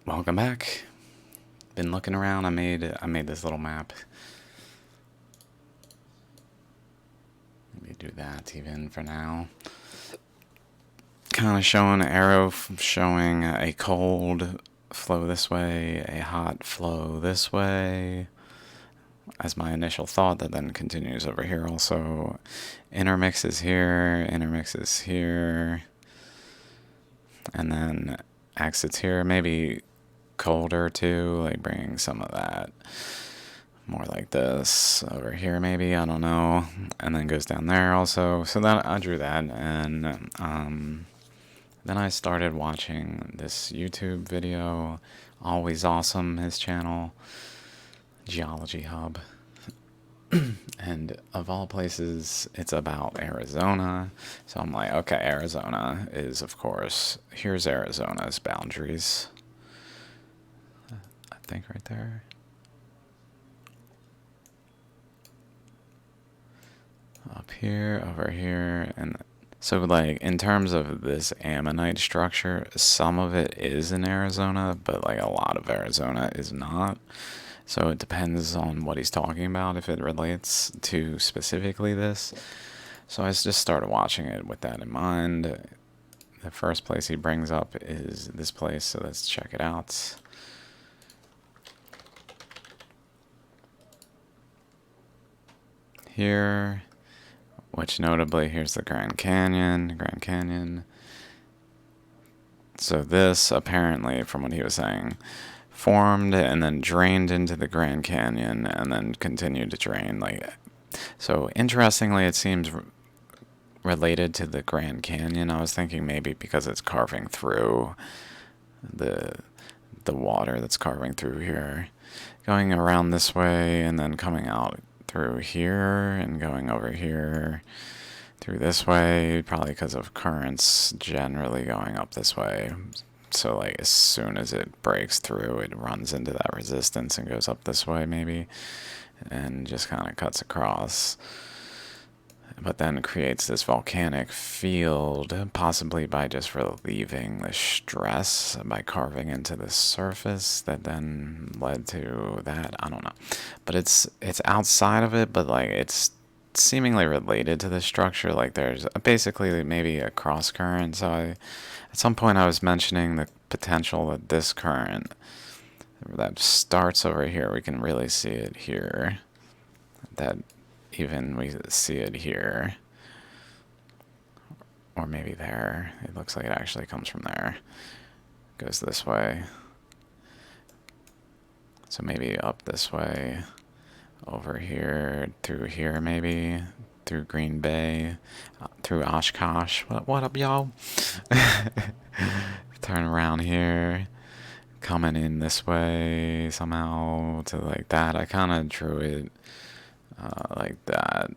Welcome back. Been looking around. I made this little map. Let me do that even for now. Kind of showing an arrow showing a cold flow this way, a hot flow this way, as my initial thought, that then continues over here also. Intermix is here, and then exits here. Maybe colder too, like bringing some of that more like this over here maybe, I don't know, and then goes down there also. So that I drew that, and then I started watching this YouTube video, Always Awesome, his channel, Geology Hub. And of all places, it's about Arizona. So I'm like, okay, Arizona is, of course, here's Arizona's boundaries. I think right there. Up here, over here, and so like in terms of this ammonite structure, some of it is in Arizona, but like a lot of Arizona is not. So it depends on what he's talking about, if it relates to specifically this. So I just started watching it with that in mind. The first place he brings up is this place, so let's check it out. Here, which notably, here's the Grand Canyon. So this, apparently, from what he was saying, formed and then drained into the Grand Canyon and then continued to drain. So interestingly, it seems related to the Grand Canyon. I was thinking maybe because it's carving through the water that's carving through here, going around this way and then coming out through here and going over here through this way, probably because of currents generally going up this way. So like as soon as it breaks through, it runs into that resistance and goes up this way maybe, and just kind of cuts across. But then creates this volcanic field, possibly by just relieving the stress by carving into the surface that then led to that. I don't know. But it's outside of it, but like it's seemingly related to the structure. Like there's basically maybe a cross current. So at some point I was mentioning the potential that this current that starts over here, we can really see it here. That even we see it here, or maybe there. It looks like it actually comes from there, goes this way, so maybe up this way, over here, through here maybe, through Green Bay, through Oshkosh. What up, y'all? Turn around here, coming in this way somehow to like that. I kind of drew it like that.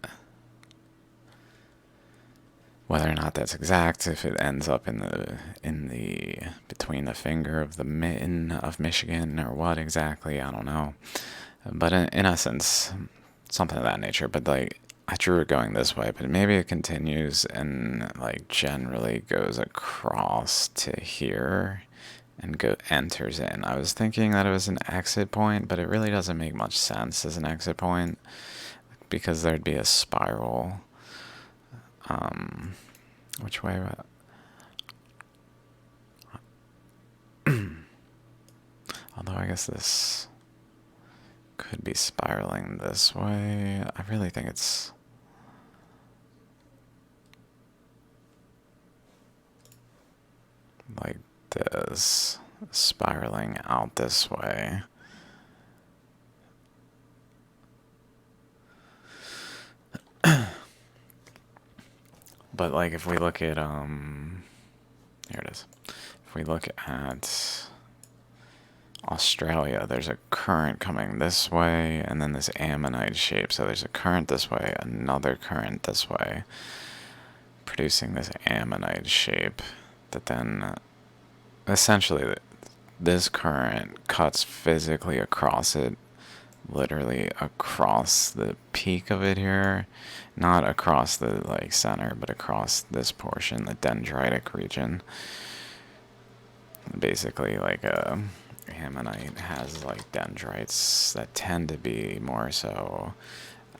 Whether or not that's exact, if it ends up in the between the finger of the mitten of Michigan or what exactly, I don't know. But in essence, something of that nature. But like I drew it going this way, but maybe it continues and like generally goes across to here and enters in. I was thinking that it was an exit point, but it really doesn't make much sense as an exit point because there'd be a spiral. Which way? Although I guess this could be spiraling this way. I really think it's like this, spiraling out this way. But like if we look at here it is. If we look at Australia, there's a current coming this way and then this ammonite shape. So there's a current this way, another current this way, producing this ammonite shape that then essentially this current cuts physically across it, literally across the peak of it here, not across the like center, but across this portion, the dendritic region. Basically like a ammonite has like dendrites that tend to be more so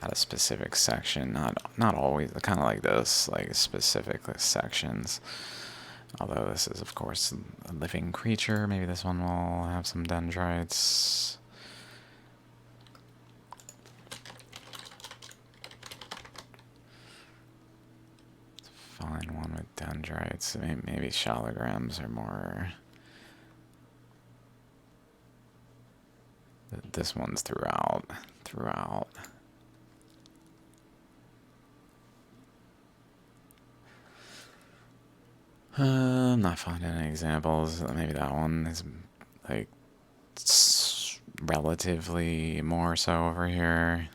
at a specific section, not always, kind of like this, like specific sections. Although this is, of course, a living creature. Maybe this one will have some dendrites. Find one with dendrites. Maybe shalograms are more... This one's throughout. I'm not finding any examples. Maybe that one is like relatively more so over here.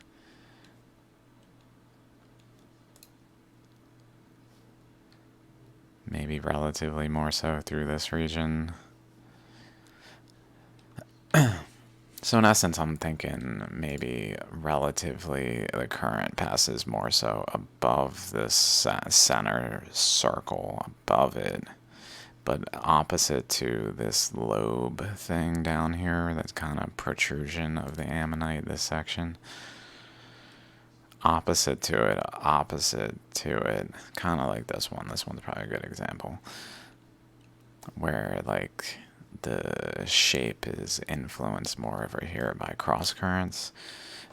Maybe relatively more so through this region. So in essence, I'm thinking maybe relatively the current passes more so above this center circle, above it, but opposite to this lobe thing down here, that's kind of protrusion of the ammonite, this section. Opposite to it, kind of like this one. This one's probably a good example, where like the shape is influenced more over here by cross currents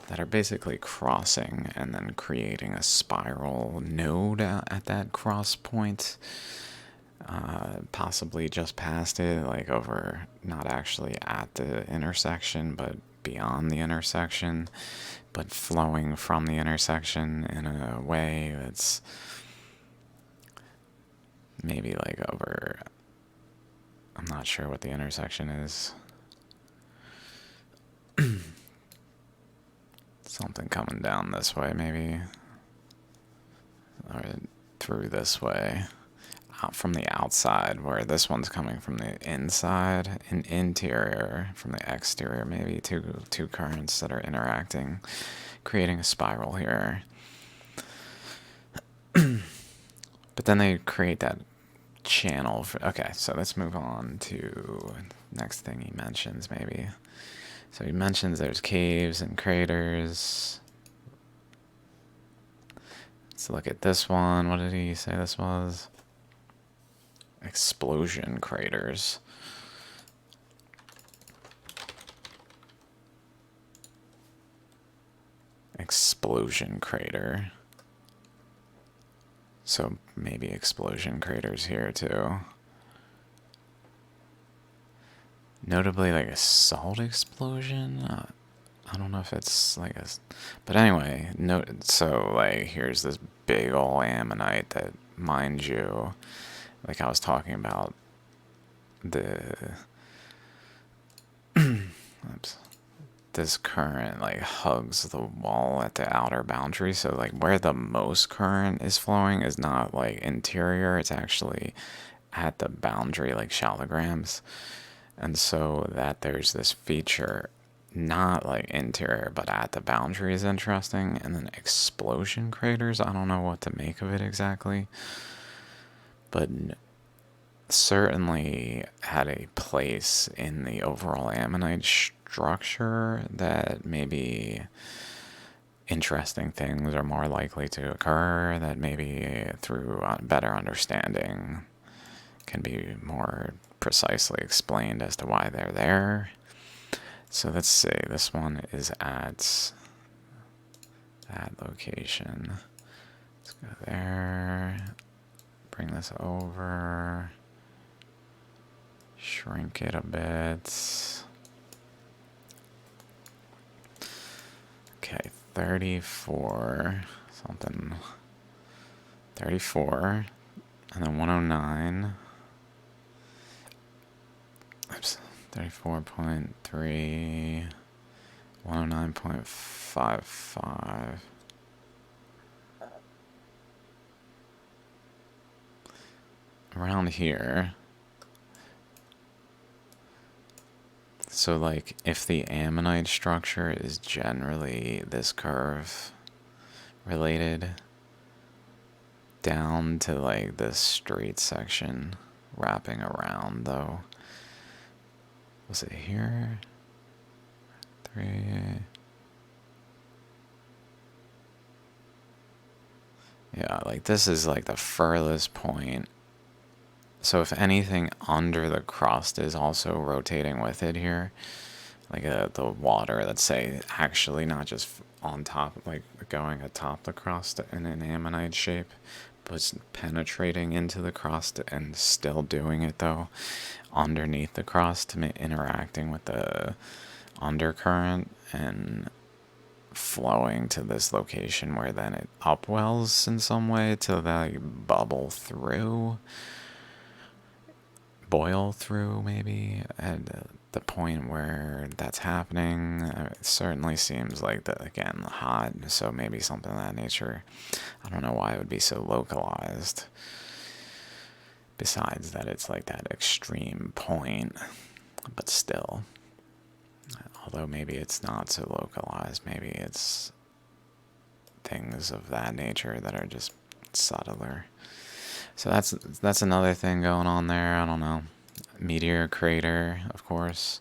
that are basically crossing and then creating a spiral node at that cross point, possibly just past it, like over, not actually at the intersection, but beyond the intersection, but flowing from the intersection in a way that's maybe like over... I'm not sure what the intersection is. Something coming down this way, maybe. Or through this way. Out from the outside, where this one's coming from the inside. An interior from the exterior, maybe. Two currents that are interacting, creating a spiral here. But then they create that channel. Okay, so let's move on to next thing he mentions, maybe. So he mentions there's caves and craters. Let's look at this one. What did he say this was? Explosion craters. Explosion crater. So maybe explosion craters here too. Notably like a salt explosion? I don't know if it's like a... But anyway, so like here's this big ol' ammonite that, mind you, like I was talking about, the... Oops. This current like hugs the wall at the outer boundary, so like where the most current is flowing is not like interior, it's actually at the boundary, like shallograms. And so that there's this feature not like interior but at the boundary is interesting. And then explosion craters, I don't know what to make of it exactly, but certainly had a place in the overall ammonite structure that maybe interesting things are more likely to occur, that maybe through better understanding can be more precisely explained as to why they're there. So let's see, this one is at that location. Let's go there, bring this over, shrink it a bit. Okay, 34 something, 34, and then 109. Oops, 34.3, 109.55. Around here. So like if the ammonite structure is generally this curve related down to like this straight section wrapping around though, Was it here? 3. Yeah, like this is like the furthest point. So if anything under the crust is also rotating with it here, like the water, let's say, actually not just on top, like going atop the crust in an ammonite shape, but penetrating into the crust and still doing it though underneath the crust, interacting with the undercurrent and flowing to this location where then it upwells in some way to like boil through maybe at the point where that's happening. It certainly seems like that, again, hot, so maybe something of that nature. I don't know why it would be so localized, besides that it's like that extreme point, but still. Although maybe it's not so localized, maybe it's things of that nature that are just subtler. So that's another thing going on there. I don't know. Meteor crater, of course.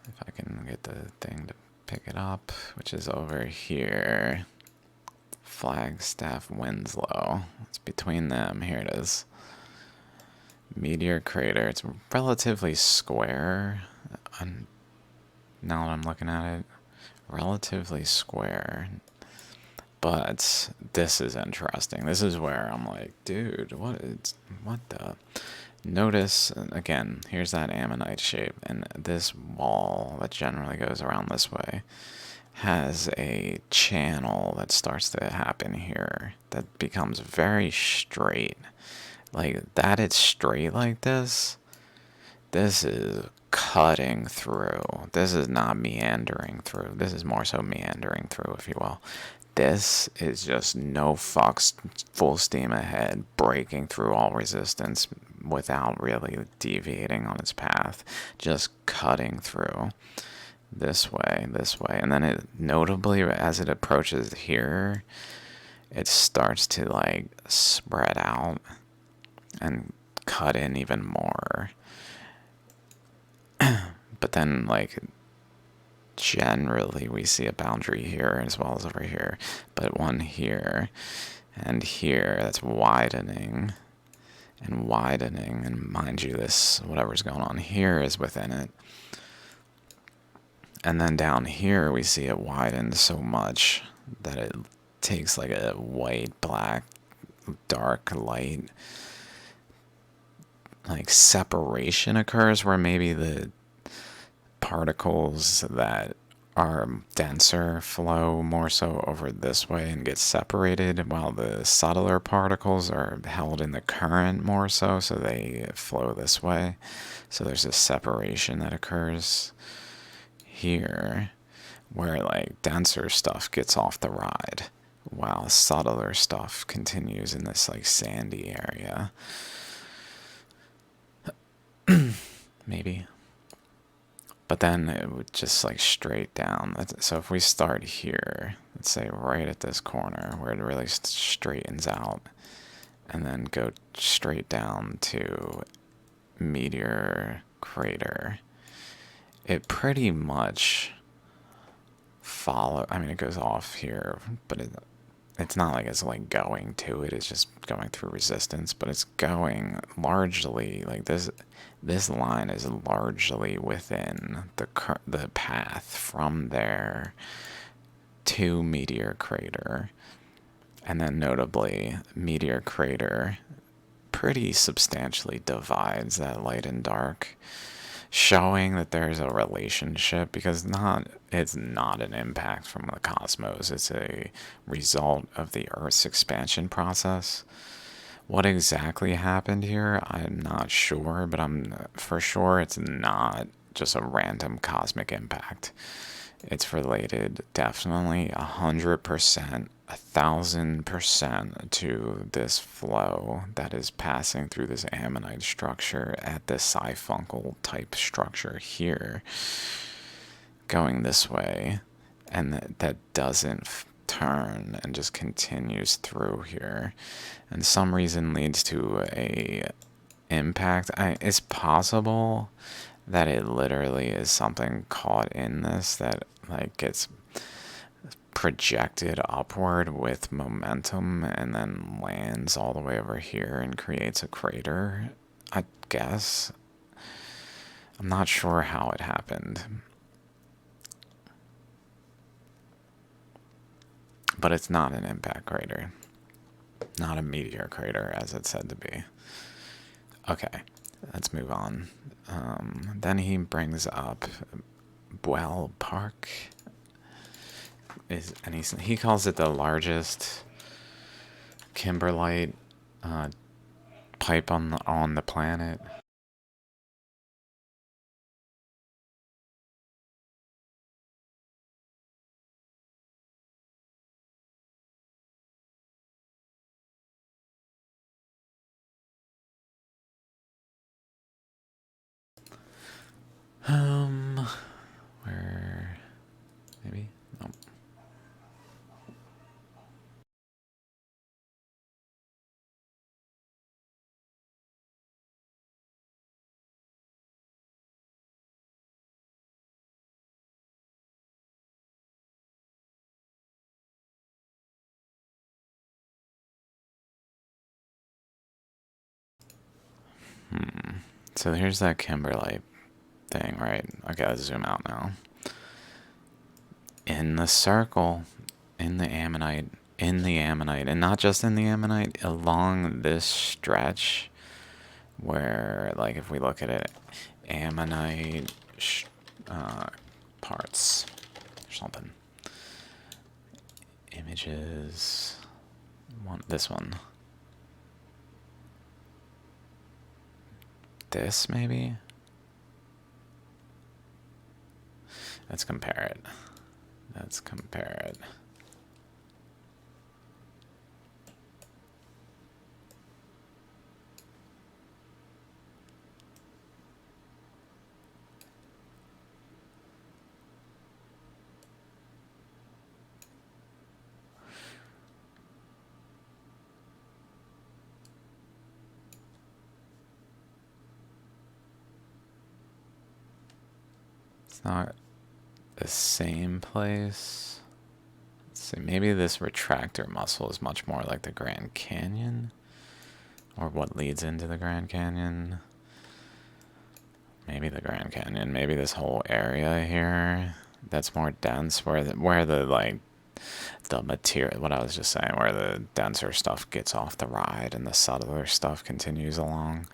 If I can get the thing to pick it up, which is over here. Flagstaff Winslow. It's between them. Here it is. Meteor crater. It's relatively square. Now that I'm looking at it, relatively square. But this is interesting. This is where I'm like, dude, what the? Notice, again, here's that ammonite shape, and this wall that generally goes around this way has a channel that starts to happen here that becomes very straight. Like, that it's straight like this is cutting through. This is not meandering through. This is more so meandering through, if you will. This is just no fucks, full steam ahead, breaking through all resistance without really deviating on its path, just cutting through this way, and then it notably, as it approaches here, it starts to like spread out and cut in even more. But then, like, generally we see a boundary here as well as over here, but one here and here that's widening and widening, and mind you, this whatever's going on here is within it, and then down here we see it widen so much that it takes like a white, black, dark, light, like separation occurs where maybe the particles that are denser flow more so over this way and get separated, while the subtler particles are held in the current more so they flow this way. So there's a separation that occurs here where like denser stuff gets off the ride while subtler stuff continues in this like sandy area. Maybe. But then it would just like straight down. So if we start here, let's say right at this corner where it really straightens out, and then go straight down to Meteor Crater, it pretty much it goes off here, but it's not like it's like going to it, it's just going through resistance, but it's going largely like this line is largely within the path from there to Meteor Crater. And then notably, Meteor Crater pretty substantially divides that light and dark, showing that there's a relationship, because it's not an impact from the cosmos, it's a result of the Earth's expansion process. What exactly happened here, I'm not sure, but I'm for sure it's not just a random cosmic impact. It's related definitely 100%, 1,000% to this flow that is passing through this ammonite structure at this siphuncle type structure here, going this way, and that doesn't turn and just continues through here, and some reason leads to a impact. It's possible that it literally is something caught in this that like gets projected upward with momentum and then lands all the way over here and creates a crater, I guess. I'm not sure how it happened. But it's not an impact crater. Not a meteor crater as it's said to be. Okay, let's move on. Then he brings up Buell Park. And he calls it the largest kimberlite pipe on the planet. Where maybe no. So here's that kimberlite thing, right? Okay, let's zoom out now. In the circle, in the ammonite, and not just in the ammonite, along this stretch where, like, if we look at it, ammonite parts or something. Images, this one. This, maybe? Let's compare it. Let's compare it. It's not the same place. Let's see, maybe this retractor muscle is much more like the Grand Canyon, or what leads into the Grand Canyon. Maybe the Grand Canyon, maybe this whole area here that's more dense, where the like the material, what I was just saying, where the denser stuff gets off the ride and the subtler stuff continues along.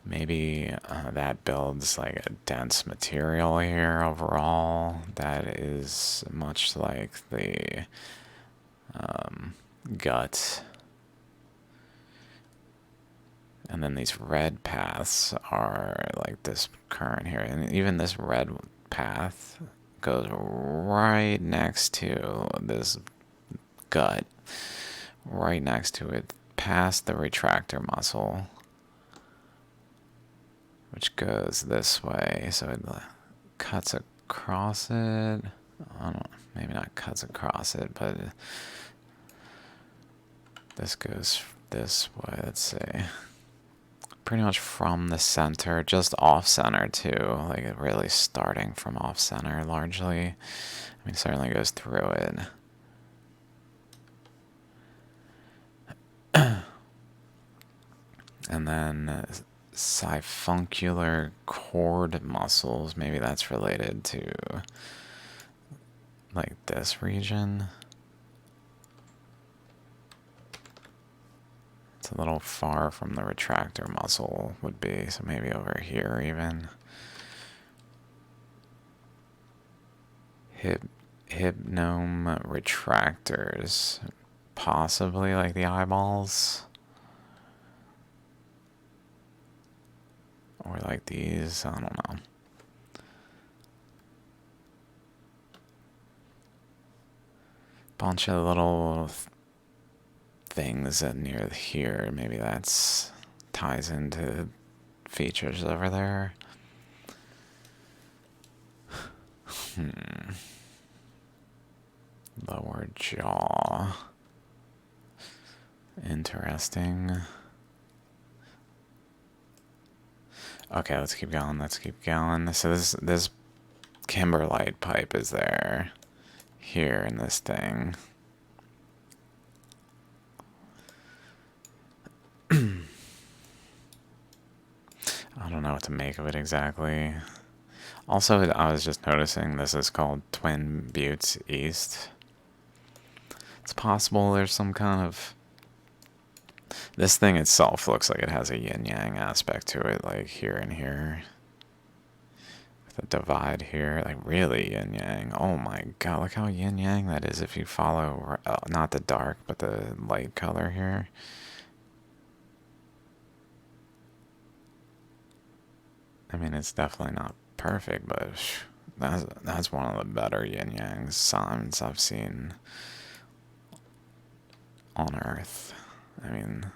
Maybe that builds like a dense material here overall that is much like the gut. And then these red paths are like this current here. And even this red path goes right next to this gut, right next to it, past the retractor muscle, which goes this way. So it cuts across it. I don't know, maybe not cuts across it, but this goes this way. Let's see. Pretty much from the center, just off center too, like it really starting from off center largely. I mean, it certainly goes through it. And then siphuncular cord muscles, maybe that's related to like this region. It's a little far from the retractor muscle would be, so maybe over here even. Hypnome retractors, possibly like the eyeballs. Or like these, I don't know. Bunch of little things that near here, maybe that's ties into features over there. Lower jaw. Interesting. Okay, let's keep going. Let's keep going. So this kimberlite pipe is there here in this thing. I don't know what to make of it exactly. Also, I was just noticing this is called Twin Buttes East. It's possible there's some kind of... This thing itself looks like it has a yin-yang aspect to it, like here and here. With a divide here, like really yin-yang. Oh my god, look how yin-yang that is if you follow, not the dark, but the light color here. I mean, it's definitely not perfect, but that's one of the better yin-yang signs I've seen on Earth. I mean,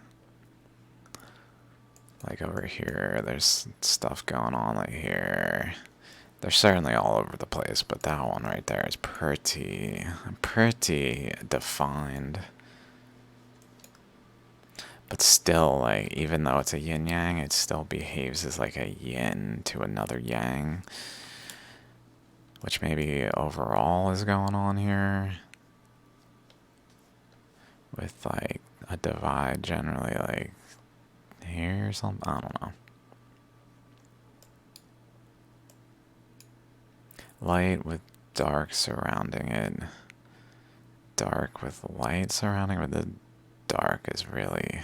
like over here, there's stuff going on like here. They're certainly all over the place, but that one right there is pretty defined. But still, like, even though it's a yin-yang, it still behaves as like a yin to another yang. Which maybe overall is going on here. With like a divide generally like here or something. I don't know. Light with dark surrounding it. Dark with light surrounding it. But the dark is really...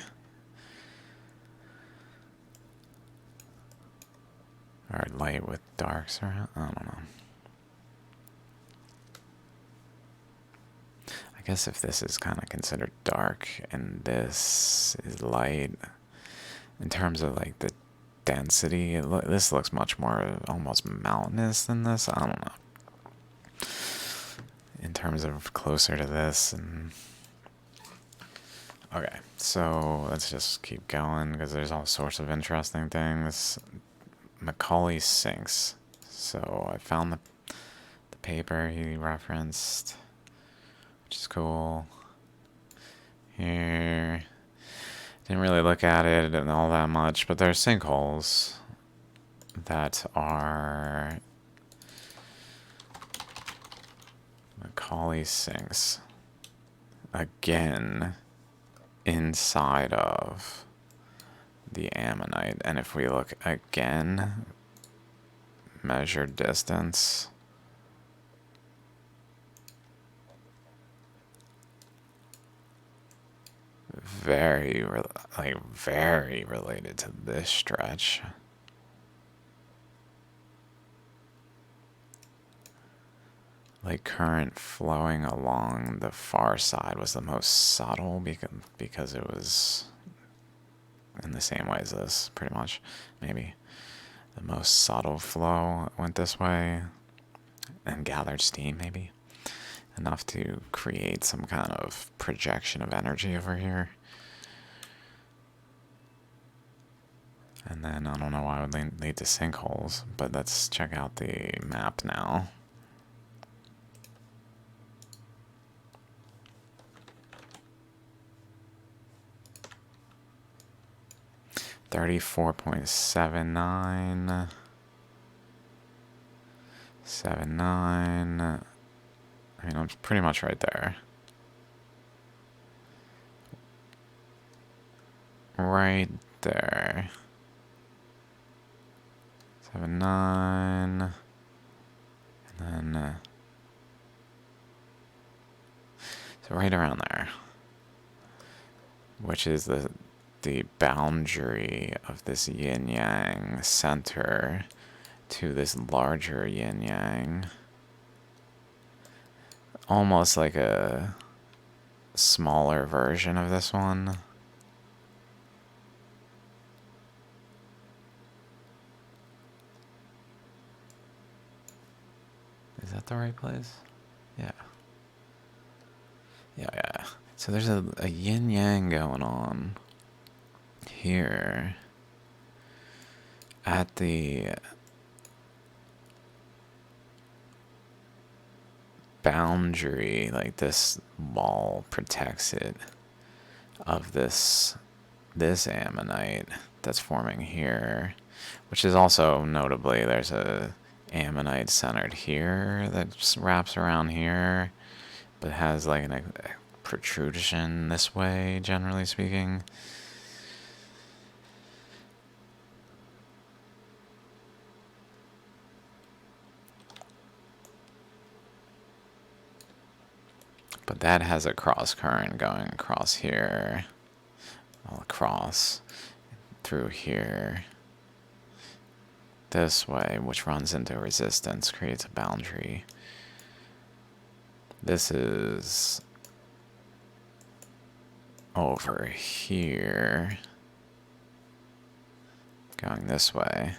Or light with dark surround... I don't know. I guess if this is kind of considered dark and this is light, in terms of like the density, this looks much more almost mountainous than this. I don't know. In terms of closer to this and... Okay, so let's just keep going because there's all sorts of interesting things. Macaulay sinks. So I found the paper he referenced, which is cool. Here, didn't really look at it and all that much, but there's sinkholes that are Macaulay sinks again inside of the ammonite. And if we look again, measure distance, very related to this stretch. Like current flowing along the far side was the most subtle because it was in the same way as this, pretty much. Maybe the most subtle flow went this way and gathered steam, maybe enough to create some kind of projection of energy over here. And then I don't know why it would lead to sinkholes, but let's check out the map now. $34.79. 79. I mean, I'm pretty much right there. Right there. 79. And then, so right around there. Which is the boundary of this yin-yang center to this larger yin-yang. Almost like a smaller version of this one. Is that the right place? Yeah. Yeah. So there's a yin-yang going on here at the boundary, like this wall protects it, of this ammonite that's forming here. which is also notably there's a ammonite centered here that wraps around here, but has like a protrusion this way, generally speaking. But that has a cross current going across here, all across through here, this way, which runs into resistance, creates a boundary. This is over here, going this way,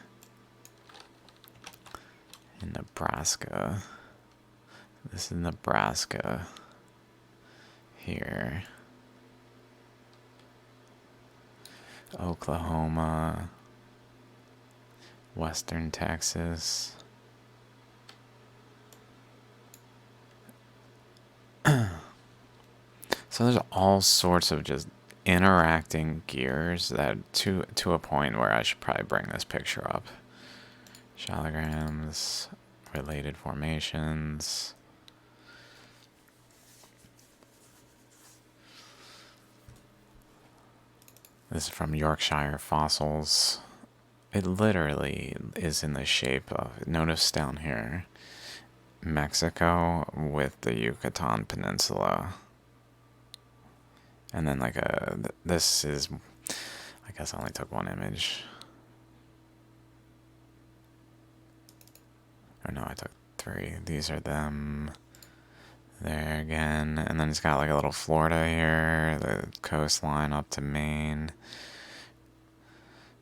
in Nebraska. This is Nebraska here. Oklahoma, Western Texas. So there's all sorts of just interacting gears that to a point where I should probably bring this picture up. Shallograms, related formations. This is from Yorkshire Fossils. It literally is in the shape of, notice down here, Mexico with the Yucatan Peninsula. And then like this is, I guess I only took one image. Or no, I took 3. These are them. There again. And then it's got like a little Florida here, the coastline up to Maine.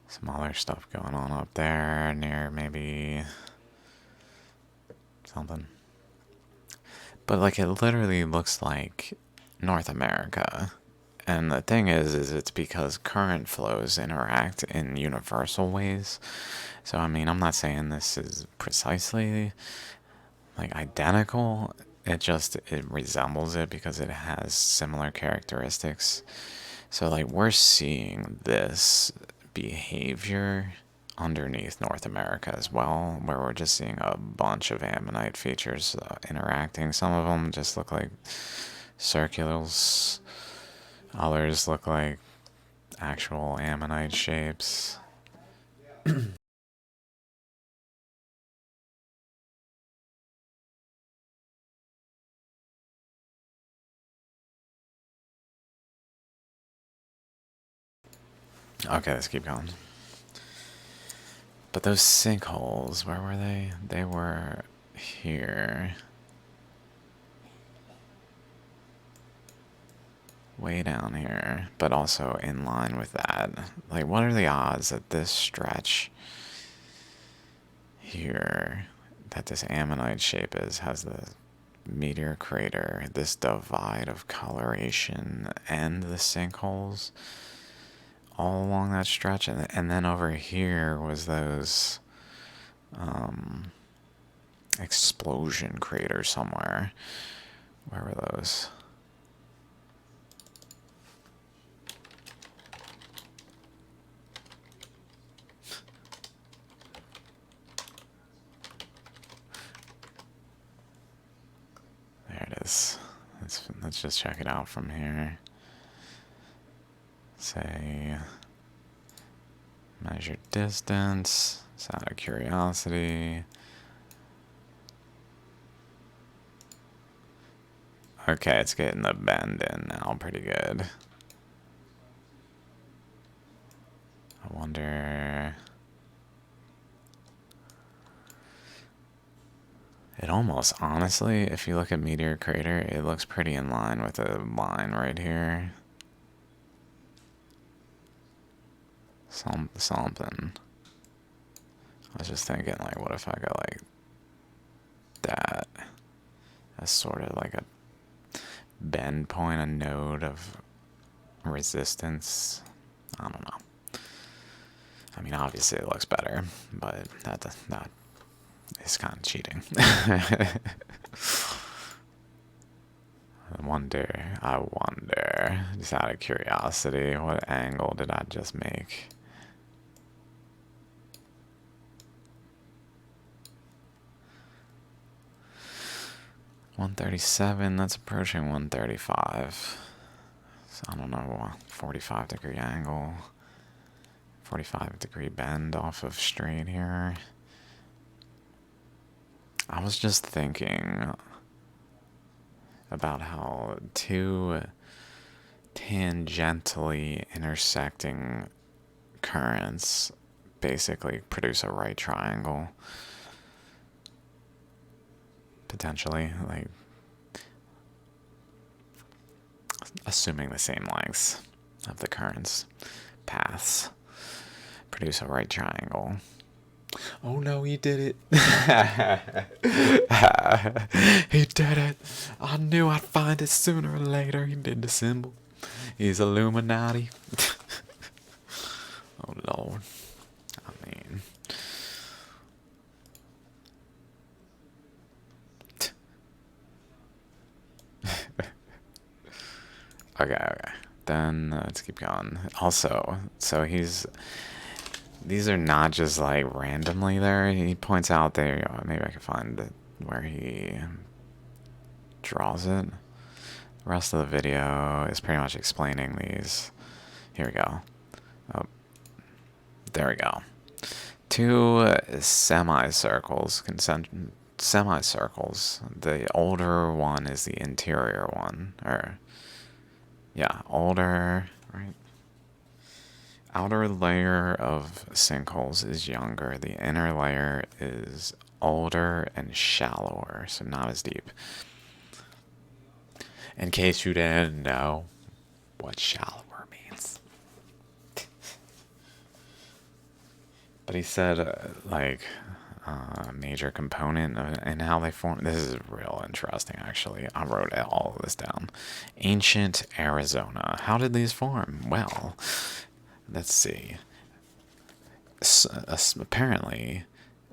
Some other stuff going on up there near maybe something. But like it literally looks like North America. And the thing is it's because current flows interact in universal ways. So, I mean, I'm not saying this is precisely, like, identical. It resembles it because it has similar characteristics. So, like, we're seeing this behavior underneath North America as well, where we're just seeing a bunch of ammonite features interacting. Some of them just look like circulars. Others look like actual ammonite shapes. Okay, let's keep going. But those sinkholes, where were they? They were here. Way down here, but also in line with that. Like, what are the odds that this stretch here, that this ammonite shape has the meteor crater, this divide of coloration, and the sinkholes all along that stretch? And then over here was those explosion craters somewhere. Where were those? There it is. Let's just check it out from here. Say, measure distance. It's out of curiosity. Okay, it's getting the bend in now pretty good. I wonder... It almost, honestly, if you look at Meteor Crater, it looks pretty in line with the line right here. Something. I was just thinking, like, what if I go like that? That's sort of like a bend point, a node of resistance. I don't know. I mean, obviously it looks better, but that is kind of cheating. I wonder, just out of curiosity, what angle did I just make? 137, that's approaching 135. So I don't know, 45-degree angle. 45-degree bend off of straight here. I was just thinking about how two tangentially intersecting currents basically produce a right triangle. Potentially, like, assuming the same lengths of the currents paths produce a right triangle. Oh no, he did it. He did it. I knew I'd find it sooner or later. He did the symbol. He's Illuminati. Oh Lord. I mean, okay. Then let's keep going. Also, so these are not just like randomly there. He points out there. Maybe I can find it where he draws it. The rest of the video is pretty much explaining these. Here we go. Oh, there we go. Two semicircles, semicircles. The older one is the interior one, or yeah, older, right? Outer layer of sinkholes is younger. The inner layer is older and shallower, so not as deep. In case you didn't know what shallower means. But he said, major component in how they form. This is real interesting, actually. I wrote all of this down. Ancient Arizona. How did these form? Well, let's see. Apparently,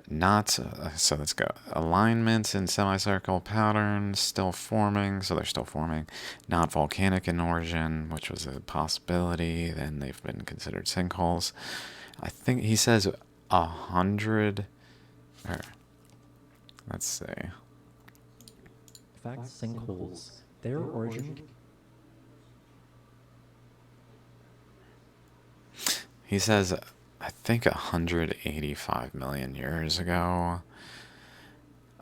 not. So let's go. Alignments in semicircle patterns still forming. So they're still forming. Not volcanic in origin, which was a possibility. Then they've been considered sinkholes. I think he says 100. Or, let's see. In fact, sinkholes, their origin. He says, I think 185 million years ago.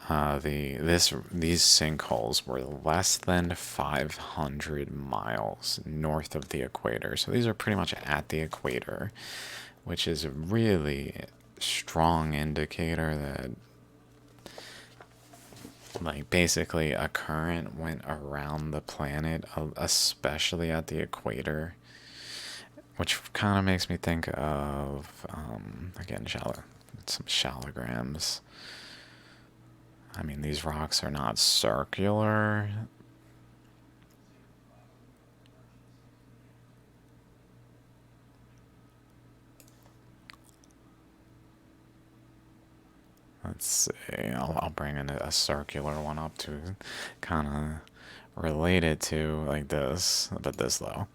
These sinkholes were less than 500 miles north of the equator. So these are pretty much at the equator, which is a really strong indicator that, like, basically a current went around the planet, especially at the equator, which kind of makes me think of, again, some shallograms. I mean, these rocks are not circular. Let's see. I'll bring in a circular one up to kind of relate it to like this, but this low,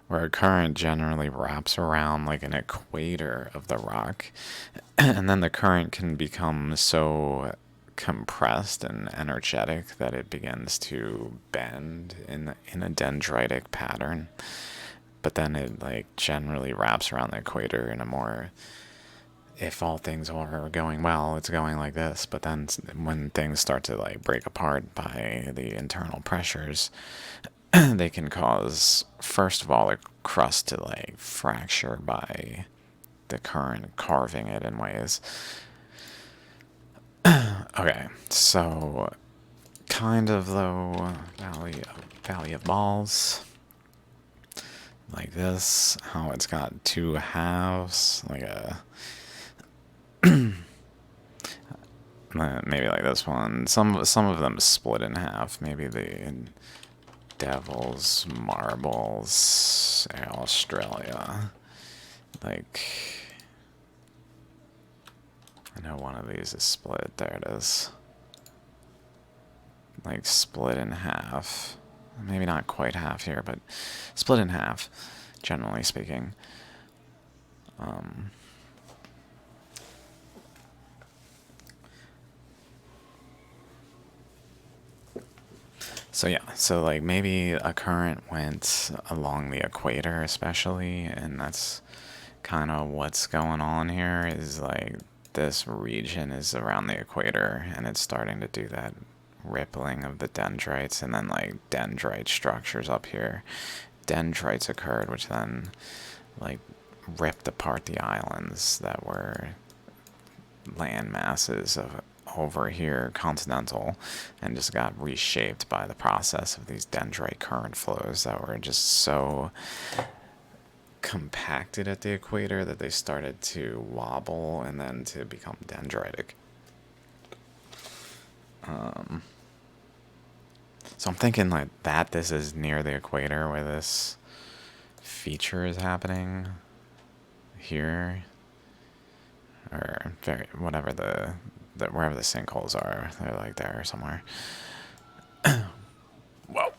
where a current generally wraps around like an equator of the rock, and then the current can become so compressed and energetic that it begins to bend in a dendritic pattern. But then it like generally wraps around the equator in a more, if all things are going well, it's going like this. But then when things start to like break apart by the internal pressures, they can cause, first of all, the crust to like fracture by the current carving it in ways. Okay, so kind of though, Valley of Balls, like this, how it's got two halves, like a maybe like this one. Some of them split in half. Maybe the Devil's Marbles, Australia. Like, I know one of these is split. There it is. Like split in half. Maybe not quite half here, but split in half, generally speaking. So yeah, so like maybe a current went along the equator especially, and that's kind of what's going on here is like this region is around the equator and it's starting to do that rippling of the dendrites, and then like dendrite structures up here. Dendrites occurred, which then like ripped apart the islands that were land masses of over here, continental, and just got reshaped by the process of these dendrite current flows that were just so compacted at the equator that they started to wobble and then to become dendritic. So I'm thinking like that this is near the equator where this feature is happening here, or very whatever the wherever the sinkholes are, they're like there somewhere. Whoa.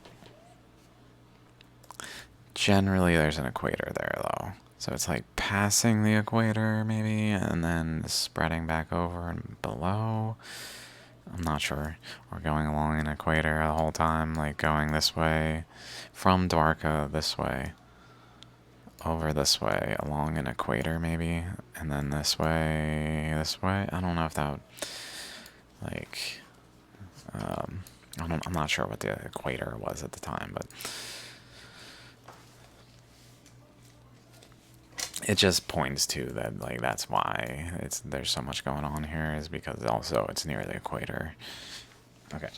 Generally, there's an equator there though, so it's like passing the equator maybe, and then spreading back over and below. I'm not sure. We're going along an equator the whole time, like going this way, from Dwarka this way, over this way, along an equator maybe, and then this way, this way. I don't know if that would, like, I'm not sure what the equator was at the time, but it just points to that, like, that's why there's so much going on here, is because also it's near the equator. Okay.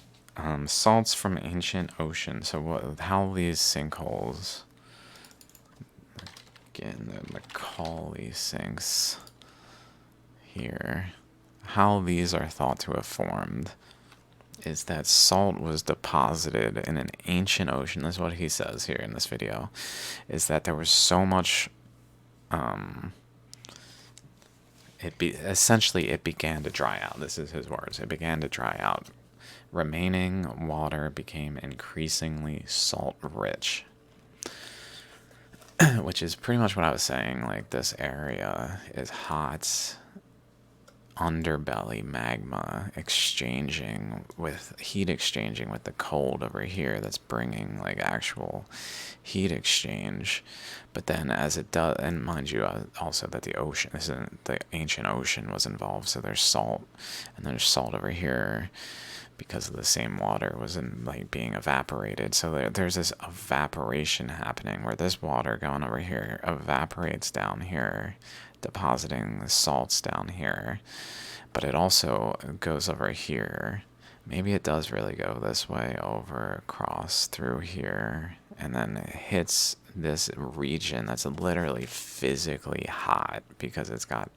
Salts from ancient ocean. So how these sinkholes, again, the Macaulay sinks here, how these are thought to have formed is that salt was deposited in an ancient ocean. That's what he says here in this video, is that there was so much, essentially it began to dry out. This is his words. It began to dry out. Remaining water became increasingly salt rich. Which is pretty much what I was saying. Like, this area is hot underbelly magma exchanging with heat, exchanging with the cold over here, that's bringing like actual heat exchange. But then as it does, and mind you, also that the ocean, the ancient ocean was involved, so there's salt, and there's salt over here because of the same water was like being evaporated. So there's this evaporation happening where this water going over here evaporates down here, depositing the salts down here. But it also goes over here. Maybe it does really go this way, over, across, through here, and then it hits this region that's literally physically hot because it's got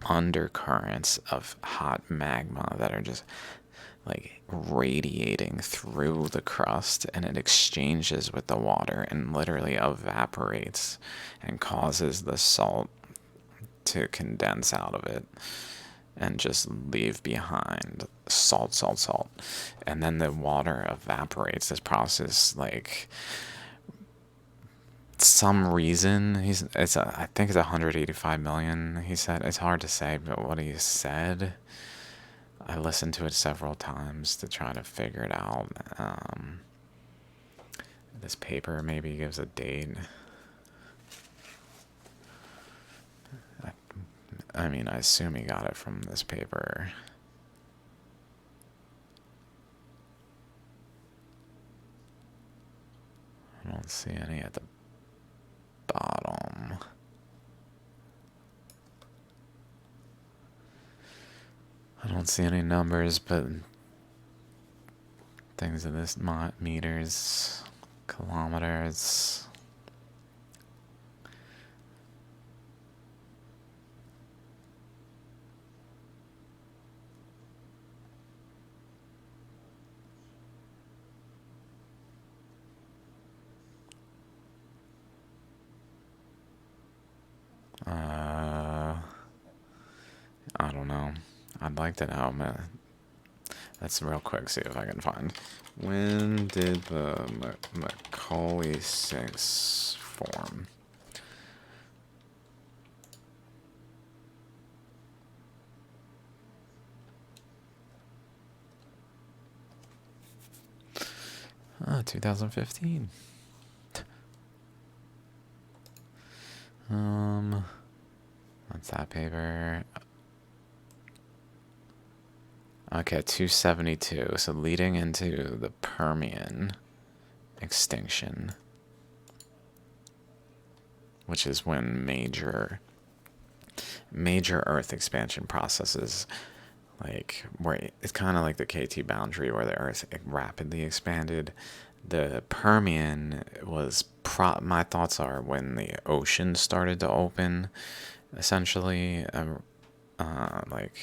undercurrents of hot magma that are just like radiating through the crust, and it exchanges with the water and literally evaporates and causes the salt to condense out of it and just leave behind salt, salt, salt. And then the water evaporates. This process, like, some reason I think it's 185 million, he said. It's hard to say, but what he said, I listened to it several times to try to figure it out. This paper maybe gives a date. I mean, I assume he got it from this paper. I don't see any at the bottom. I don't see any numbers, but things of this, meters, kilometers. I don't know. I'd like to know, man. Let's real quick see if I can find. When did the Macaulay Sinks form? 2015. What's that paper? Okay, 272. So leading into the Permian extinction, which is when major Earth expansion processes, like where it's kind of like the KT boundary where the Earth rapidly expanded. The Permian was my thoughts are when the ocean started to open, essentially, like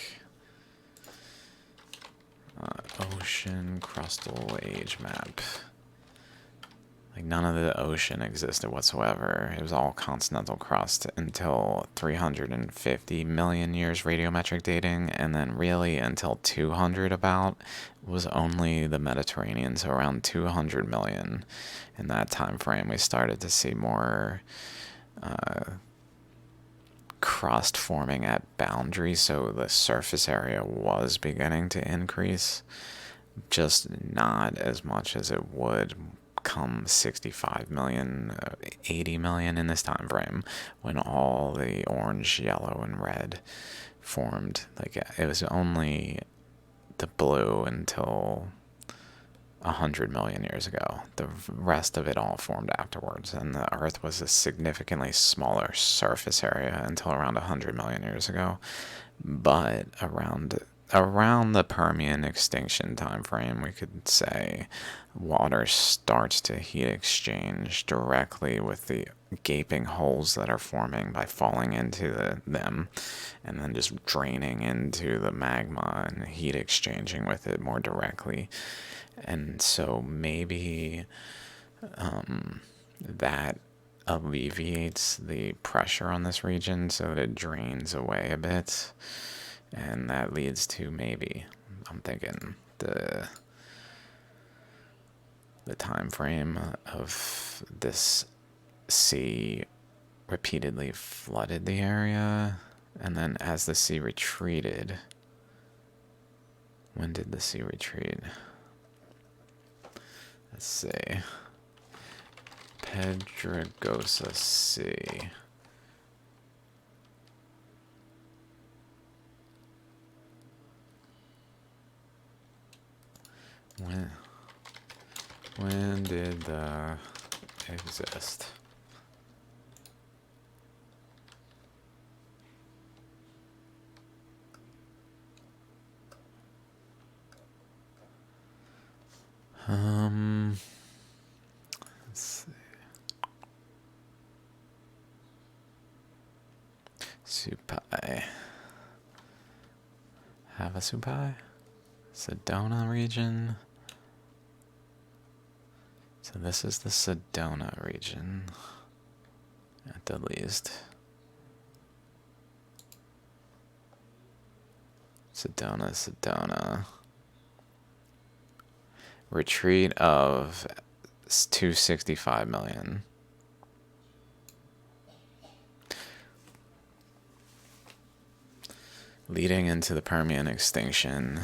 ocean crustal age map. Like none of the ocean existed whatsoever. It was all continental crust until 350 million years radiometric dating, and then really until 200 about was only the Mediterranean. So around 200 million in that time frame, we started to see more crust forming at boundaries. So the surface area was beginning to increase, just not as much as it would come 65 million, 80 million in this time frame when all the orange, yellow, and red formed. Like it was only the blue until 100 million years ago. The rest of it all formed afterwards, and the Earth was a significantly smaller surface area until around 100 million years ago. But around the Permian extinction time frame, we could say water starts to heat exchange directly with the gaping holes that are forming by falling into them and then just draining into the magma and heat exchanging with it more directly. And so maybe that alleviates the pressure on this region so that it drains away a bit. And that leads to maybe, I'm thinking, the time frame of this sea repeatedly flooded the area. And then as the sea retreated, when did the sea retreat? Let's see. Pedregosa Sea. When did the exist? Let's see. Supai. Havasupai? Sedona region. So this is the Sedona region, at the least. Sedona. Retreat of 265 million. Leading into the Permian extinction,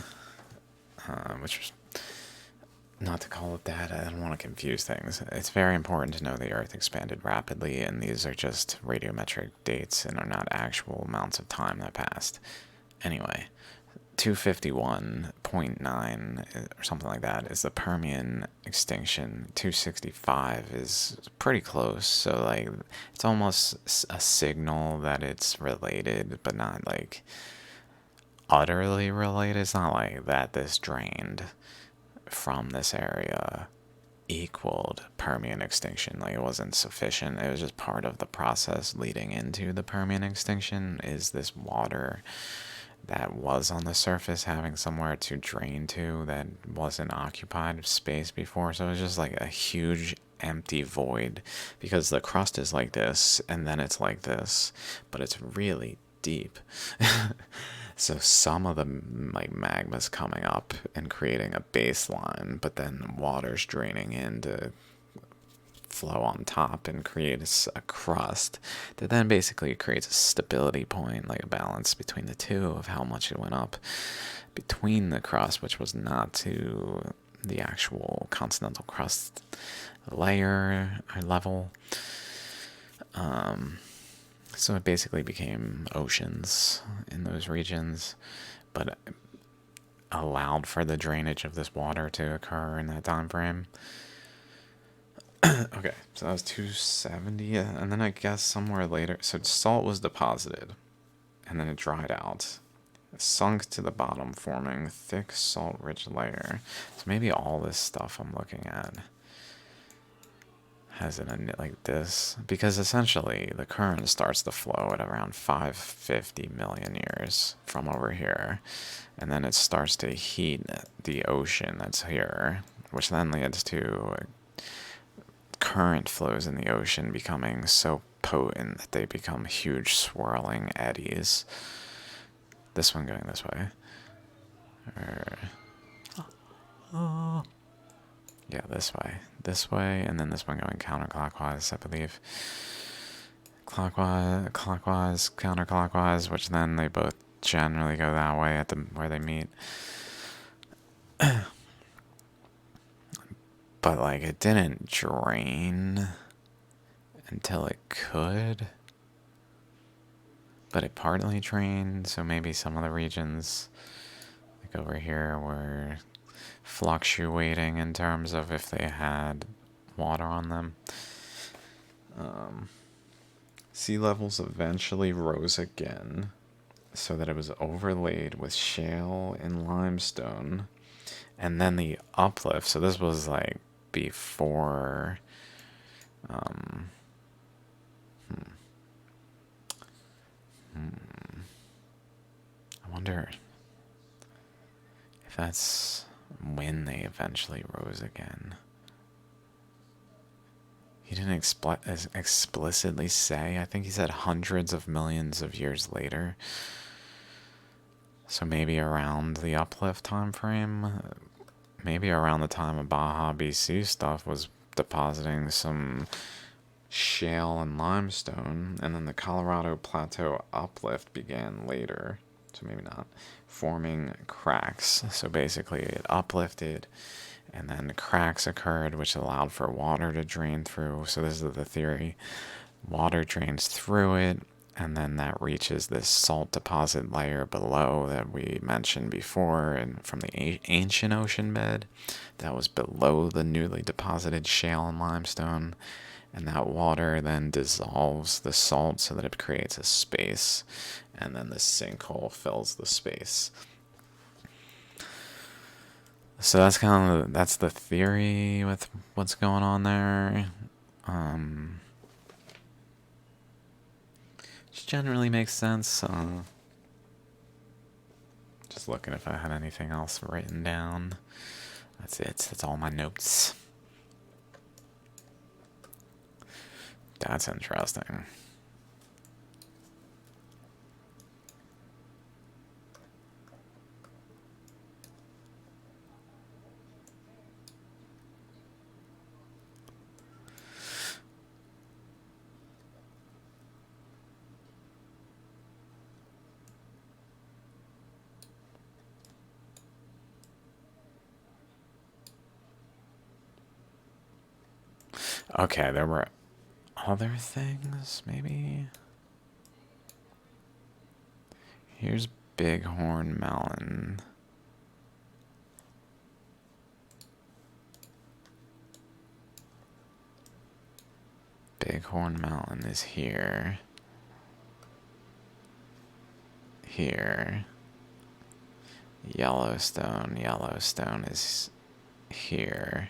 which was, not to call it that, I don't want to confuse things. It's very important to know the Earth expanded rapidly, and these are just radiometric dates and are not actual amounts of time that passed. Anyway, 251.9 or something like that is the Permian extinction. 265 is pretty close, so like it's almost a signal that it's related, but not like utterly related. It's not like that this drained from this area equaled Permian extinction. Like it wasn't sufficient. It was just part of the process leading into the Permian extinction is this water that was on the surface having somewhere to drain to that wasn't occupied space before. So it was just like a huge empty void because the crust is like this and then it's like this, but it's really deep. So some of the like magma's coming up and creating a baseline, but then water's draining in to flow on top and create a crust that then basically creates a stability point, like a balance between the two of how much it went up between the crust, which was not too the actual continental crust layer or level. So it basically became oceans in those regions, but allowed for the drainage of this water to occur in that time frame. Okay, so that was 270, and then I guess somewhere later, so salt was deposited, and then it dried out. It sunk to the bottom, forming thick salt-rich layer. So maybe all this stuff I'm looking at has it like this, because essentially the current starts to flow at around 550 million years from over here, and then it starts to heat the ocean that's here, which then leads to current flows in the ocean becoming so potent that they become huge swirling eddies. This one going this way. Yeah, this way. This way, and then this one going counterclockwise, I believe. Clockwise, counterclockwise, which then they both generally go that way at the where they meet. But like it didn't drain until it could. But it partly drained, so maybe some of the regions like over here were fluctuating in terms of if they had water on them. Sea levels eventually rose again so that it was overlaid with shale and limestone. And then the uplift, so this was like before I wonder if that's when they eventually rose again. He didn't explicitly say. I think he said hundreds of millions of years later. So maybe around the uplift time frame, maybe around the time of Baja BC stuff was depositing some shale and limestone, and then the Colorado Plateau uplift began later. So maybe not, forming cracks. So basically it uplifted and then cracks occurred, which allowed for water to drain through. So this is the theory. Water drains through it, and then that reaches this salt deposit layer below that we mentioned before, and from the ancient ocean bed that was below the newly deposited shale and limestone. And that water then dissolves the salt so that it creates a space, and then the sinkhole fills the space. So that's that's the theory with what's going on there. Which generally makes sense. Just looking if I had anything else written down. That's it. That's all my notes. That's interesting. Okay, there were other things, maybe? Here's Bighorn Mountain. Bighorn Mountain is here. Here. Yellowstone is here.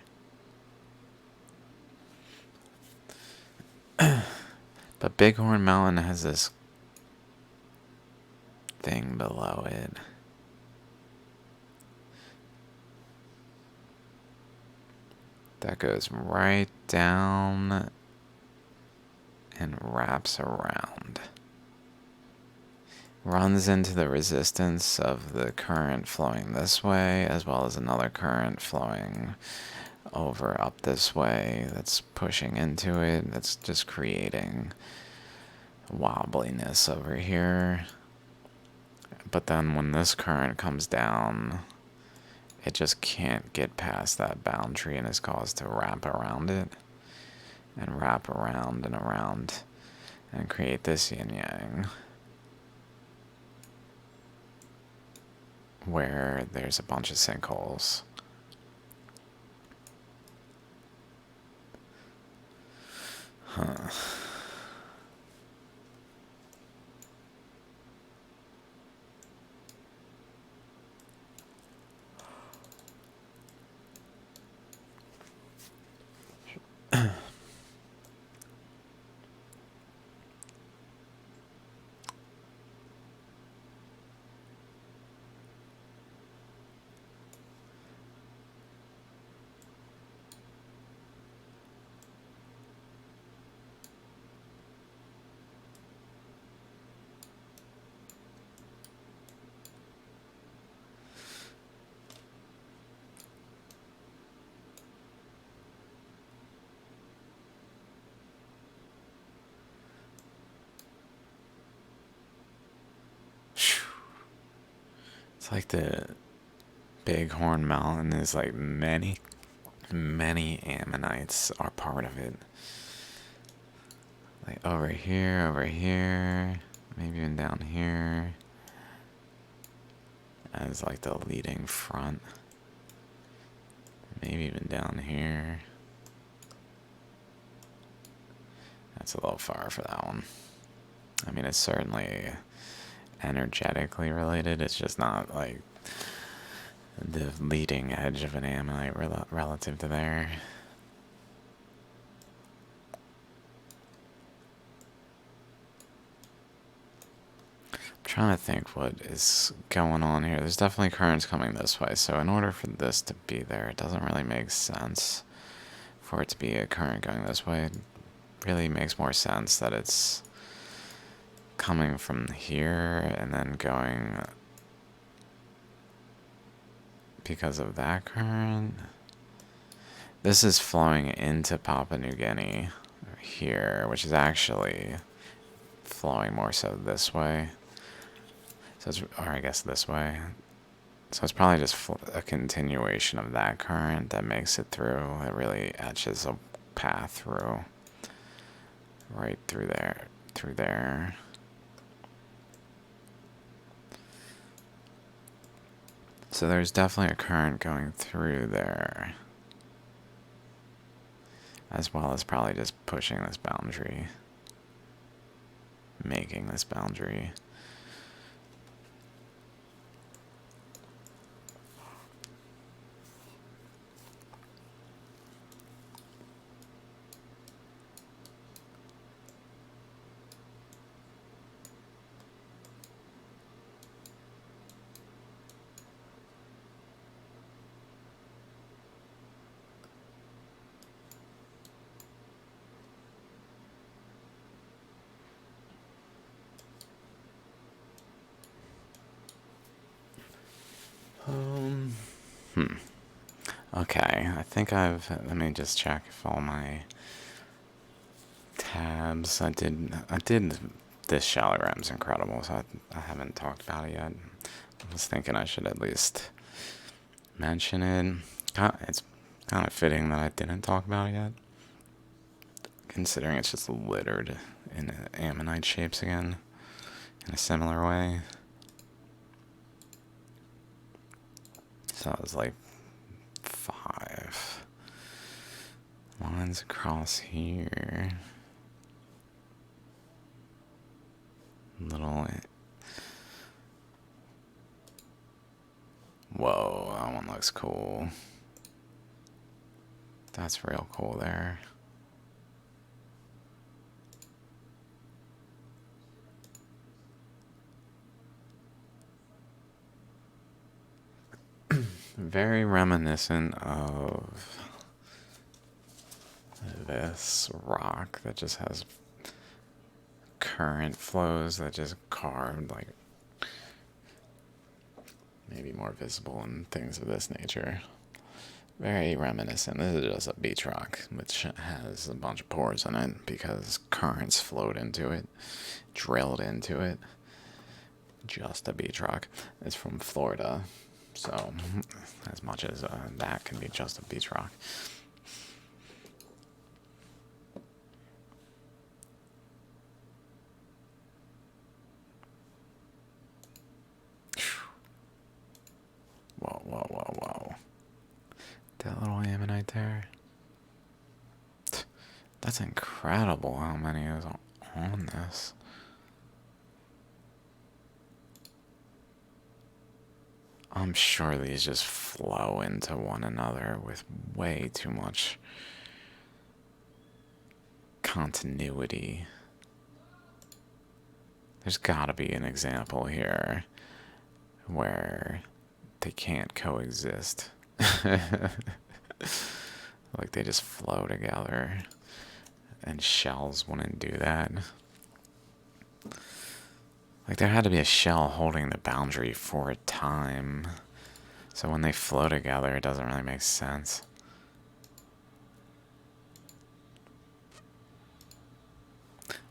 But Bighorn Mountain has this thing below it. That goes right down and wraps around. Runs into the resistance of the current flowing this way, as well as another current flowing over up this way that's pushing into it. That's just creating wobbliness over here. But then when this current comes down, it just can't get past that boundary and is caused to wrap around it and wrap around and around and create this yin yang where there's a bunch of sinkholes. Huh. It's like the Bighorn Mountain is like many ammonites are part of it. Like over here, maybe even down here. As like the leading front. Maybe even down here. That's a little far for that one. I mean, it's certainly energetically related. It's just not like the leading edge of an ammonite relative to there. I'm trying to think what is going on here. There's definitely currents coming this way, so in order for this to be there, it doesn't really make sense for it to be a current going this way. It really makes more sense that it's coming from here and then going because of that current. This is flowing into Papua New Guinea here, which is actually flowing more so this way. So it's, or I guess this way. So it's probably just a continuation of that current that makes it through. It really etches a path through, right through there, through there. So there's definitely a current going through there, as well as probably just pushing this boundary, making this boundary. Okay, I think let me just check if all my tabs, I did this Shallow incredible, so I haven't talked about it yet. I was thinking I should at least mention it. It's kind of fitting that I didn't talk about it yet, considering it's just littered in ammonite shapes again, in a similar way. So it was like 5 lines across here. Little. Whoa, that one looks cool. That's real cool there. Very reminiscent of this rock that just has current flows that just carved, like maybe more visible and things of this nature. Very reminiscent. This is just a beach rock, which has a bunch of pores in it because currents flowed into it, drilled into it. Just a beach rock. It's from Florida. So, as much as that can be just a beach rock. Whoa, whoa, whoa, whoa. That little ammonite there. That's incredible how many is on this. I'm sure these just flow into one another with way too much continuity. There's gotta be an example here where they can't coexist. Like they just flow together, and shells wouldn't do that. Like there had to be a shell holding the boundary for a time. So when they flow together, it doesn't really make sense.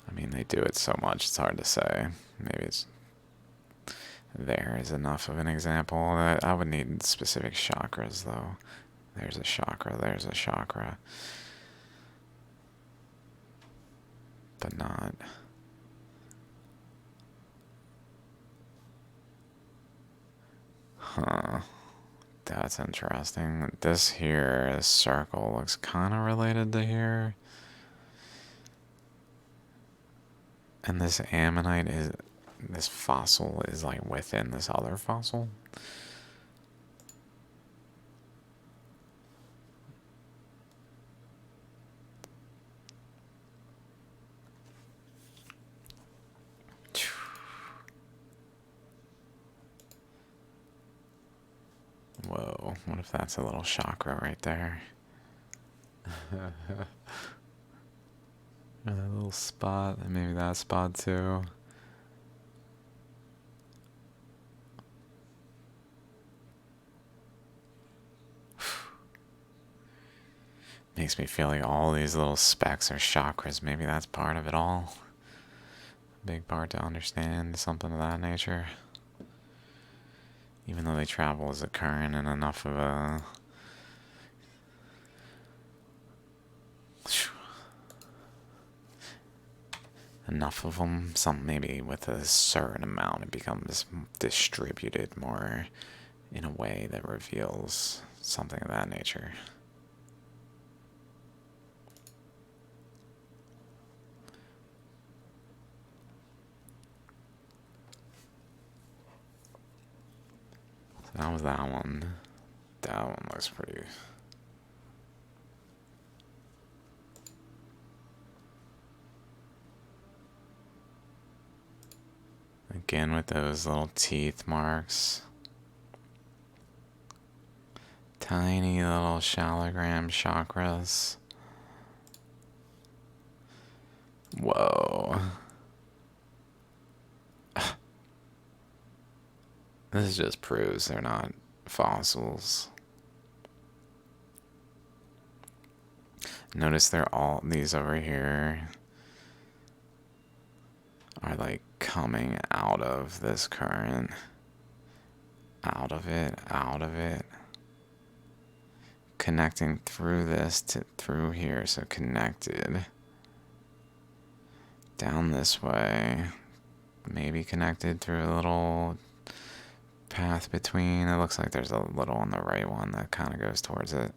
I mean, they do it so much, it's hard to say. Maybe it's there is enough of an example. I would need specific chakras, though. There's a chakra, there's a chakra. But not... Huh. That's interesting. This here, this circle, looks kind of related to here. And this ammonite is... This fossil is like within this other fossil. Whoa, what if that's a little chakra right there? Or that little spot, and maybe that spot too. Makes me feel like all these little specks are chakras. Maybe that's part of it all. Big part to understand, something of that nature. Even though they travel as a current and enough of a... Enough of them, some maybe with a certain amount, it becomes distributed more in a way that reveals something of that nature. So that was that one. That one looks pretty... Again with those little teeth marks. Tiny little shallogram chakras. Whoa. This just proves they're not fossils. Notice they're all, these over here are like coming out of this current. Out of it, out of it. Connecting through this to through here, so connected. Down this way. Maybe connected through a little path between. It looks like there's a little on the right one that kind of goes towards it.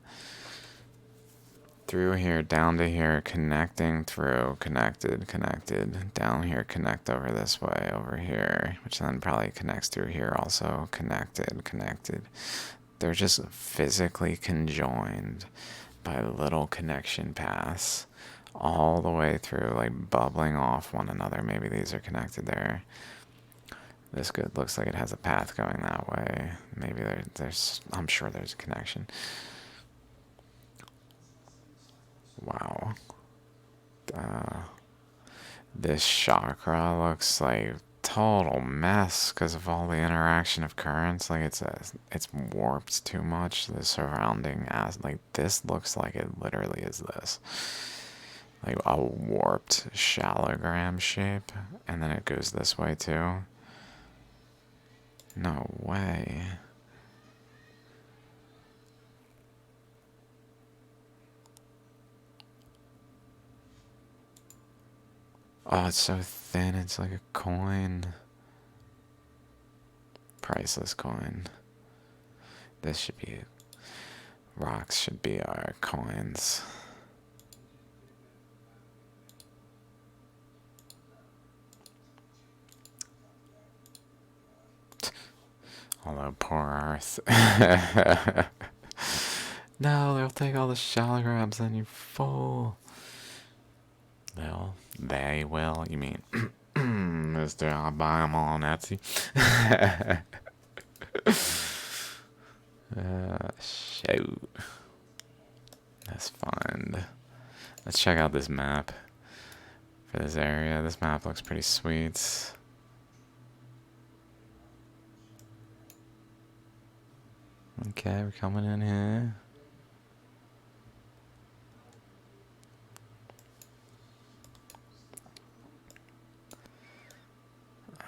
Through here, down to here, connecting through, connected, connected. Down here, connect over this way, over here, which then probably connects through here also. Connected, connected. They're just physically conjoined by little connection paths all the way through, like bubbling off one another. Maybe these are connected there. This good looks like it has a path going that way. Maybe there's, I'm sure there's a connection. Wow. This chakra looks like total mess because of all the interaction of currents. Like it's warped too much. The surrounding like this looks like it literally is this. Like a warped shallogram shape, and then it goes this way too. No way. Oh, it's so thin. It's like a coin. Priceless coin. This should be... Rocks should be our coins. Although, poor Earth. No, they'll take all the shallow grabs and you fool. They will, you mean, Mr. I'll buy them all on Etsy. Shoot. Let's find. Let's check out this map for this area. This map looks pretty sweet. Okay, we're coming in here.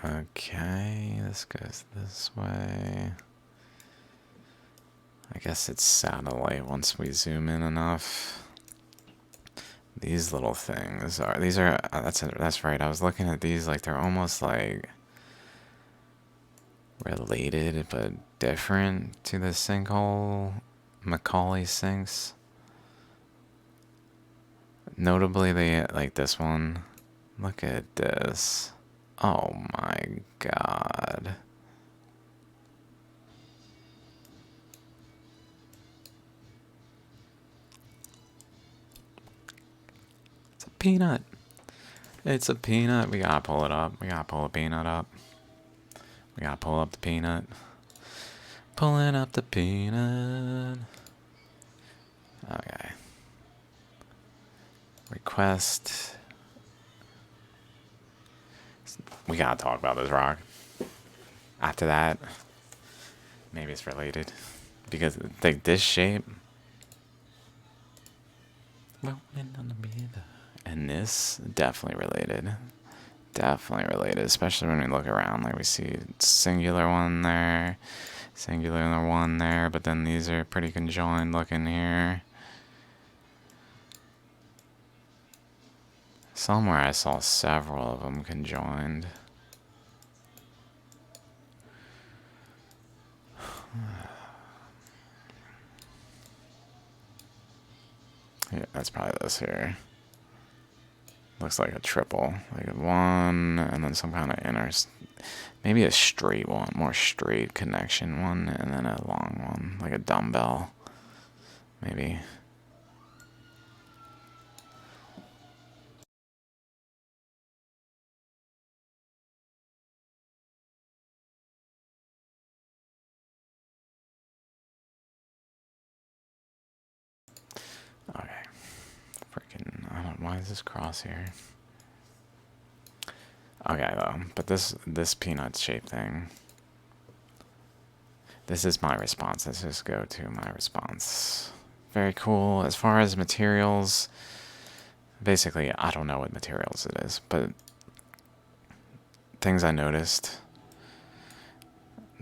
Okay, this goes this way. I guess it's satellite once we zoom in enough. These little things are, that's right. I was looking at these like they're almost like related but different to the sinkhole Macaulay sinks. Notably, they like this one. Look at this. Oh my god. It's a peanut. It's a peanut. We gotta pull it up. We gotta pull a peanut up. We gotta pull up the peanut. Pulling up the peanut. Okay. Request. We gotta talk about this rock. After that, maybe it's related. Because, like, this shape. And this, definitely related. Definitely related, especially when we look around. Like, we see singular one there, singular one there, but then these are pretty conjoined looking here. Somewhere I saw several of them conjoined. Yeah, that's probably this here. Looks like a triple. Like a one, and then some kind of inner... Maybe a straight one, more straight connection one, and then a long one, like a dumbbell. Maybe. Okay. Freaking, I don't know, why is this cross here? Okay, though, but this peanut shape thing. This is my response. Let's just go to my response. Very cool. As far as materials, basically, I don't know what materials it is, but things I noticed.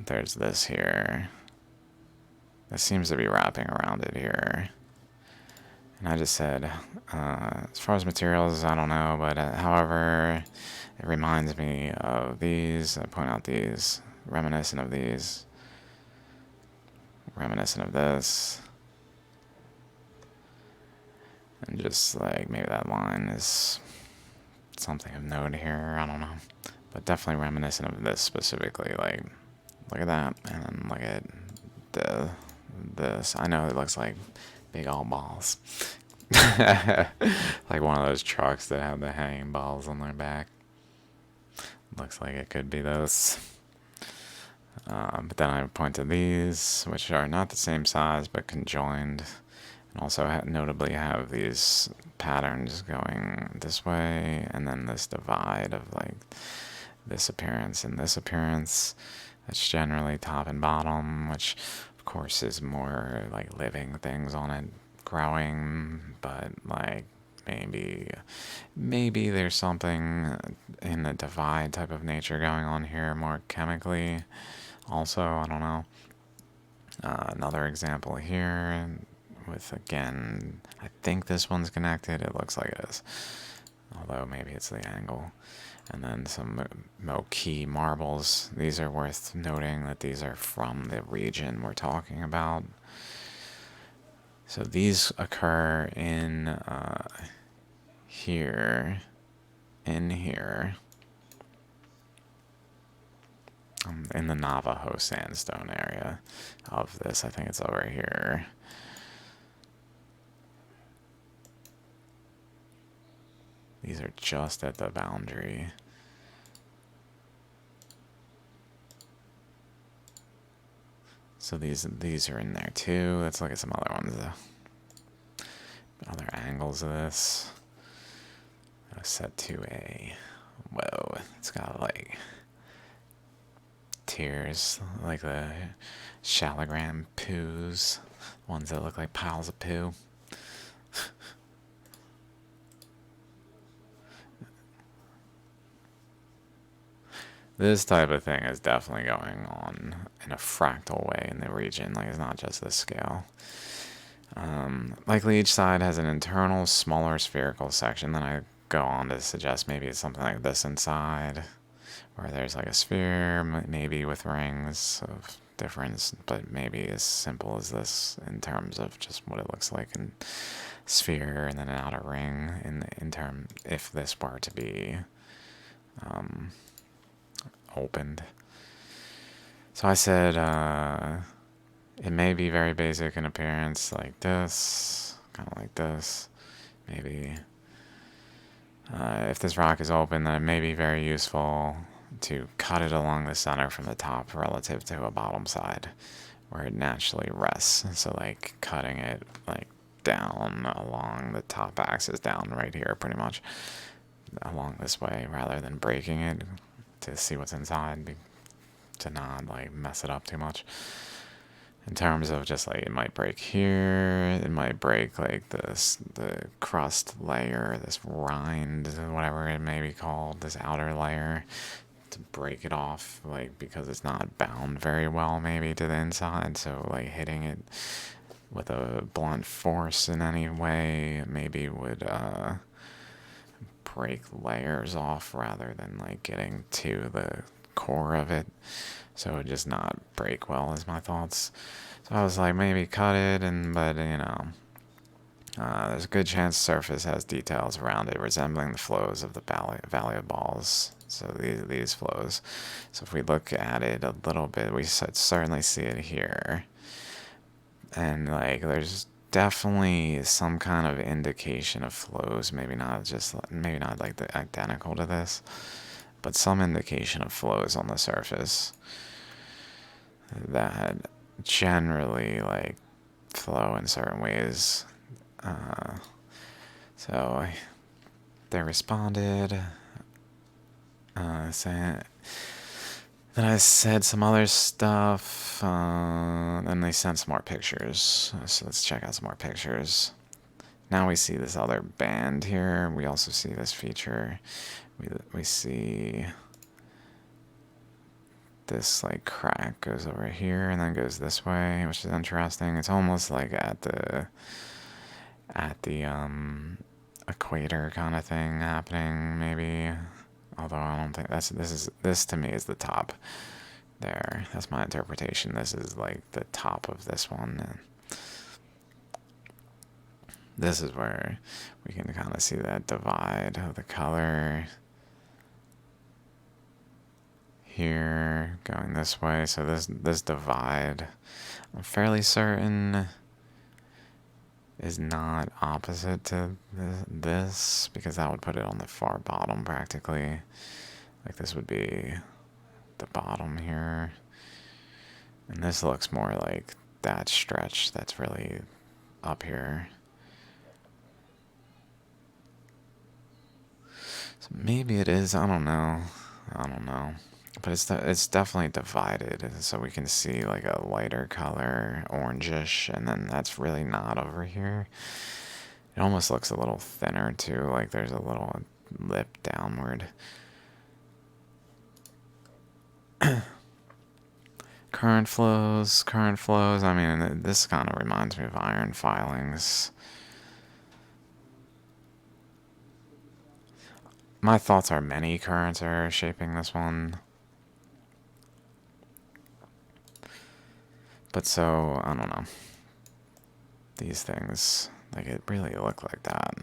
There's this here. That seems to be wrapping around it here. And I just said, as far as materials, I don't know, but however, it reminds me of these. I point out these, reminiscent of these, reminiscent of this. And just like maybe that line is something of note here, I don't know. But definitely reminiscent of this specifically, like, look at that, and then look at this. I know it looks like big old balls. Like one of those trucks that have the hanging balls on their back. Looks like it could be those. But then I point to these, which are not the same size but conjoined, and also notably have these patterns going this way, and then this divide of like this appearance and this appearance. That's generally top and bottom, which of course is more like living things on it growing, but like maybe there's something in the divide type of nature going on here more chemically also, I don't know. Another example here with, again, I think this one's connected. It looks like it is. although maybe it's the angle. And then some Moki marbles. These are worth noting that these are from the region we're talking about. So these occur in here, in the Navajo sandstone area of this. I think it's over here. These are just at the boundary. So these are in there too. Let's look at some other ones though. Other angles of this. Set 2A. Whoa, it's got like tears, like the shallogram poos, ones that look like piles of poo. This type of thing is definitely going on in a fractal way in the region. Like, it's not just this scale. Likely each side has an internal, smaller spherical section. Then I go on to suggest maybe it's something like this inside, where there's like a sphere, maybe with rings of difference, but maybe as simple as this in terms of just what it looks like in sphere and then an outer ring in term if this were to be opened. So I said it may be very basic in appearance, like this, kind of like this, maybe. If this rock is open, then it may be very useful to cut it along the center from the top relative to a bottom side where it naturally rests. So like cutting it like down along the top axis, down right here pretty much, along this way rather than breaking it to see what's inside, to not like mess it up too much. In terms of just like it might break here, it might break like this, the crust layer, this rind, whatever it may be called, this outer layer, to break it off, like because it's not bound very well maybe to the inside. So like hitting it with a blunt force in any way maybe would break layers off rather than like getting to the core of it. So it would just not break well is my thoughts. So I was like, maybe cut it, but you know, there's a good chance the surface has details around it resembling the flows of the valley of balls. So these flows. So if we look at it a little bit, we certainly see it here. And like there's definitely some kind of indication of flows, maybe not like the identical to this, but some indication of flows on the surface that generally like flow in certain ways. So they responded, saying. Then I said some other stuff. Then they sent some more pictures. So let's check out some more pictures. Now we see this other band here. We also see this feature. We see this like crack goes over here and then goes this way, which is interesting. It's almost like at the equator kind of thing happening, maybe. Although I don't think this to me is the top there. That's my interpretation. This is like the top of this one. And this is where we can kind of see that divide of the color here going this way. So this divide, I'm fairly certain, is not opposite to this, because that would put it on the far bottom practically. Like this would be the bottom here. And this looks more like that stretch that's really up here. So maybe it is, I don't know. But it's definitely divided, so we can see like a lighter color, orangish, and then that's really not over here. It almost looks a little thinner too, like there's a little lip downward. Current flows, I mean, this kind of reminds me of iron filings. My thoughts are many currents are shaping this one. But so, I don't know. These things, like, it really look like that.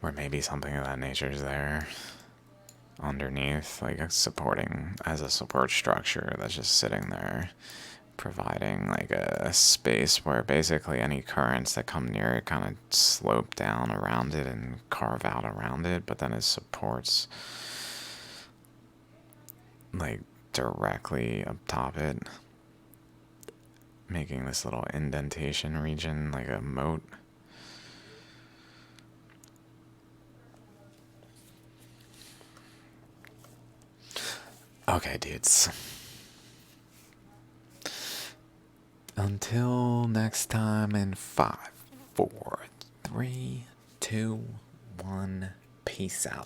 Or maybe something of that nature is there underneath, like a supporting, as a support structure that's just sitting there, providing like a space where basically any currents that come near it kind of slope down around it and carve out around it, but then it supports like directly up top it, making this little indentation region like a moat. Okay, dudes. Until next time in 5, 4, 3, 2, 1, peace out.